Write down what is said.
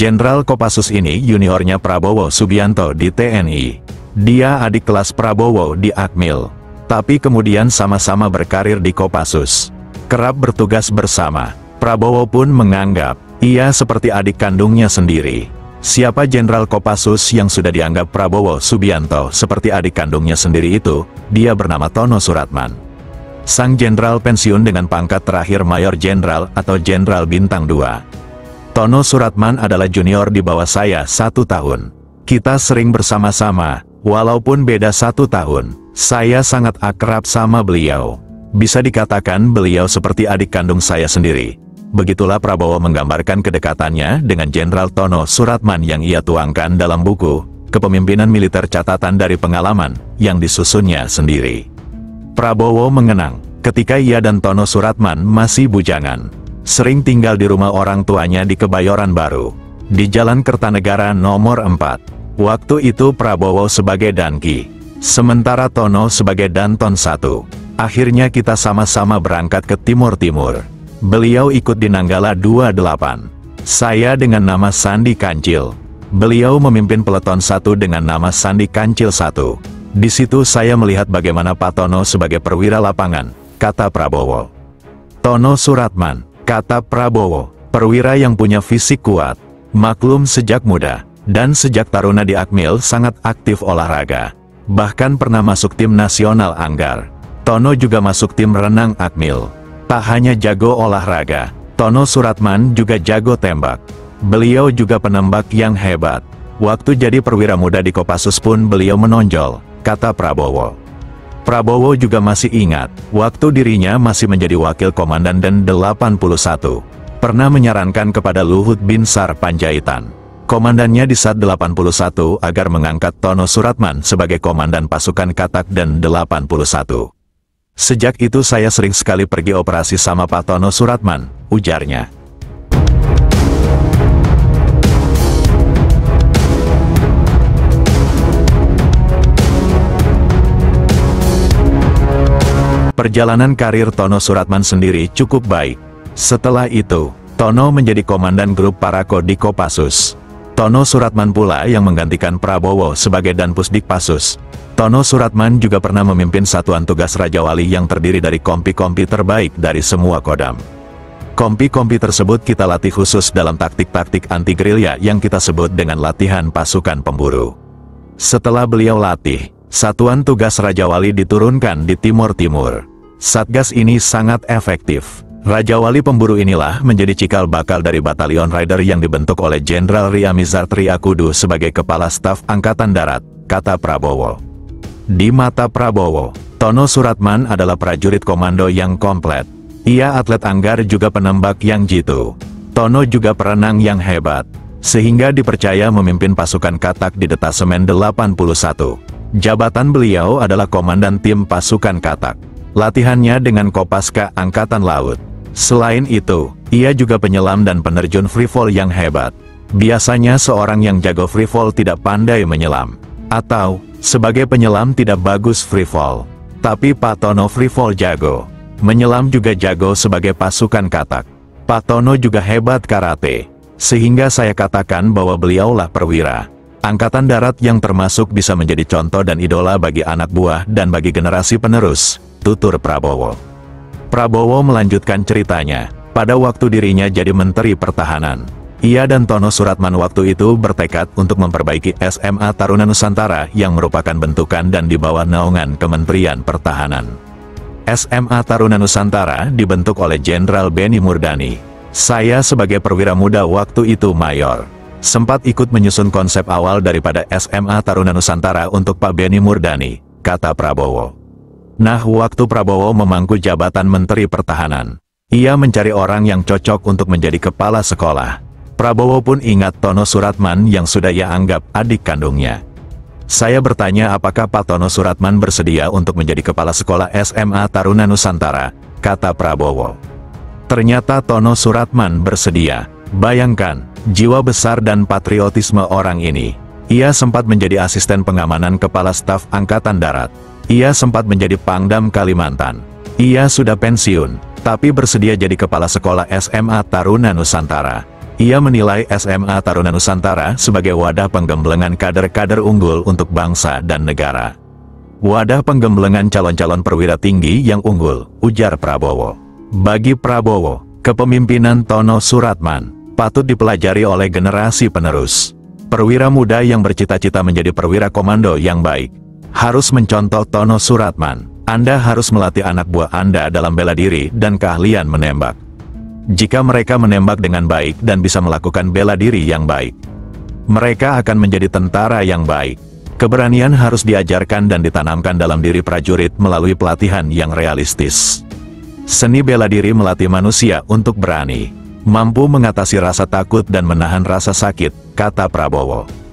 Jenderal Kopassus ini juniornya Prabowo Subianto di TNI. Dia adik kelas Prabowo di Akmil. Tapi kemudian sama-sama berkarir di Kopassus. Kerap bertugas bersama. Prabowo pun menganggap ia seperti adik kandungnya sendiri. Siapa Jenderal Kopassus yang sudah dianggap Prabowo Subianto seperti adik kandungnya sendiri itu? Dia bernama Tono Suratman. Sang jenderal pensiun dengan pangkat terakhir Mayor Jenderal atau Jenderal Bintang 2. Tono Suratman adalah junior di bawah saya 1 tahun. Kita sering bersama-sama, walaupun beda 1 tahun. Saya sangat akrab sama beliau. Bisa dikatakan beliau seperti adik kandung saya sendiri. Begitulah Prabowo menggambarkan kedekatannya dengan Jenderal Tono Suratman yang ia tuangkan dalam buku Kepemimpinan Militer Catatan dari Pengalaman yang disusunnya sendiri. Prabowo mengenang ketika ia dan Tono Suratman masih bujangan. Sering tinggal di rumah orang tuanya di Kebayoran Baru, di Jalan Kertanegara nomor 4. Waktu itu Prabowo sebagai Danki, sementara Tono sebagai Danton 1. Akhirnya kita sama-sama berangkat ke Timur-Timur. Beliau ikut di Nanggala 28. Saya dengan nama Sandi Kancil. Beliau memimpin peleton 1 dengan nama Sandi Kancil 1. Di situ saya melihat bagaimana Pak Tono sebagai perwira lapangan, kata Prabowo. Tono Suratman, kata Prabowo, perwira yang punya fisik kuat, maklum sejak muda, dan sejak taruna di Akmil sangat aktif olahraga. Bahkan pernah masuk tim nasional Anggar. Tono juga masuk tim renang Akmil. Tak hanya jago olahraga, Tono Suratman juga jago tembak. Beliau juga penembak yang hebat. Waktu jadi perwira muda di Kopassus pun beliau menonjol, kata Prabowo. Prabowo juga masih ingat, waktu dirinya masih menjadi wakil komandan Dan 81, pernah menyarankan kepada Luhut Binsar Panjaitan, komandannya di Sat 81 agar mengangkat Tono Suratman sebagai komandan pasukan Katak Dan 81. Sejak itu saya sering sekali pergi operasi sama Pak Tono Suratman, ujarnya. Perjalanan karir Tono Suratman sendiri cukup baik. Setelah itu, Tono menjadi komandan grup Parako di Kopassus. Tono Suratman pula yang menggantikan Prabowo sebagai Danpusdik Passus. Tono Suratman juga pernah memimpin satuan tugas Raja Wali yang terdiri dari kompi-kompi terbaik dari semua Kodam. Kompi-kompi tersebut kita latih khusus dalam taktik-taktik anti-gerilya yang kita sebut dengan latihan pasukan pemburu. Setelah beliau latih, satuan tugas Raja Wali diturunkan di Timur-Timur. Satgas ini sangat efektif. Raja Wali pemburu inilah menjadi cikal bakal dari Batalion Rider yang dibentuk oleh Jenderal Riamizar Triakudu sebagai Kepala Staf Angkatan Darat, kata Prabowo. Di mata Prabowo, Tono Suratman adalah prajurit komando yang komplet. Ia atlet Anggar juga penembak yang jitu. Tono juga perenang yang hebat, sehingga dipercaya memimpin pasukan Katak di Detasemen 81. Jabatan beliau adalah komandan tim pasukan Katak. Latihannya dengan Kopaska Angkatan Laut. Selain itu, ia juga penyelam dan penerjun freefall yang hebat. Biasanya seorang yang jago freefall tidak pandai menyelam. Atau, sebagai penyelam tidak bagus freefall. Tapi Pak Tono freefall jago. Menyelam juga jago sebagai pasukan Katak. Pak Tono juga hebat karate. Sehingga saya katakan bahwa beliaulah perwira Angkatan Darat yang termasuk bisa menjadi contoh dan idola bagi anak buah dan bagi generasi penerus, tutur Prabowo. Prabowo melanjutkan ceritanya, pada waktu dirinya jadi Menteri Pertahanan. Ia dan Tono Suratman waktu itu bertekad untuk memperbaiki SMA Taruna Nusantara yang merupakan bentukan dan di bawah naungan Kementerian Pertahanan. SMA Taruna Nusantara dibentuk oleh Jenderal Beni Murdani. Saya sebagai perwira muda waktu itu Mayor, sempat ikut menyusun konsep awal daripada SMA Taruna Nusantara untuk Pak Beni Murdani, kata Prabowo. Nah, waktu Prabowo memangku jabatan Menteri Pertahanan, ia mencari orang yang cocok untuk menjadi kepala sekolah. Prabowo pun ingat Tono Suratman yang sudah ia anggap adik kandungnya. Saya bertanya apakah Pak Tono Suratman bersedia untuk menjadi kepala sekolah SMA Taruna Nusantara, kata Prabowo. Ternyata Tono Suratman bersedia. Bayangkan, jiwa besar dan patriotisme orang ini. Ia sempat menjadi asisten pengamanan Kepala Staf Angkatan Darat. Ia sempat menjadi Pangdam Kalimantan. Ia sudah pensiun, tapi bersedia jadi kepala sekolah SMA Taruna Nusantara. Ia menilai SMA Taruna Nusantara sebagai wadah penggemblengan kader-kader unggul untuk bangsa dan negara. Wadah penggemblengan calon-calon perwira tinggi yang unggul, ujar Prabowo. Bagi Prabowo, kepemimpinan Tono Suratman patut dipelajari oleh generasi penerus. Perwira muda yang bercita-cita menjadi perwira komando yang baik harus mencontoh Tono Suratman. Anda harus melatih anak buah Anda dalam bela diri dan keahlian menembak. Jika mereka menembak dengan baik dan bisa melakukan bela diri yang baik, mereka akan menjadi tentara yang baik. Keberanian harus diajarkan dan ditanamkan dalam diri prajurit melalui pelatihan yang realistis. Seni bela diri melatih manusia untuk berani, mampu mengatasi rasa takut dan menahan rasa sakit, kata Prabowo.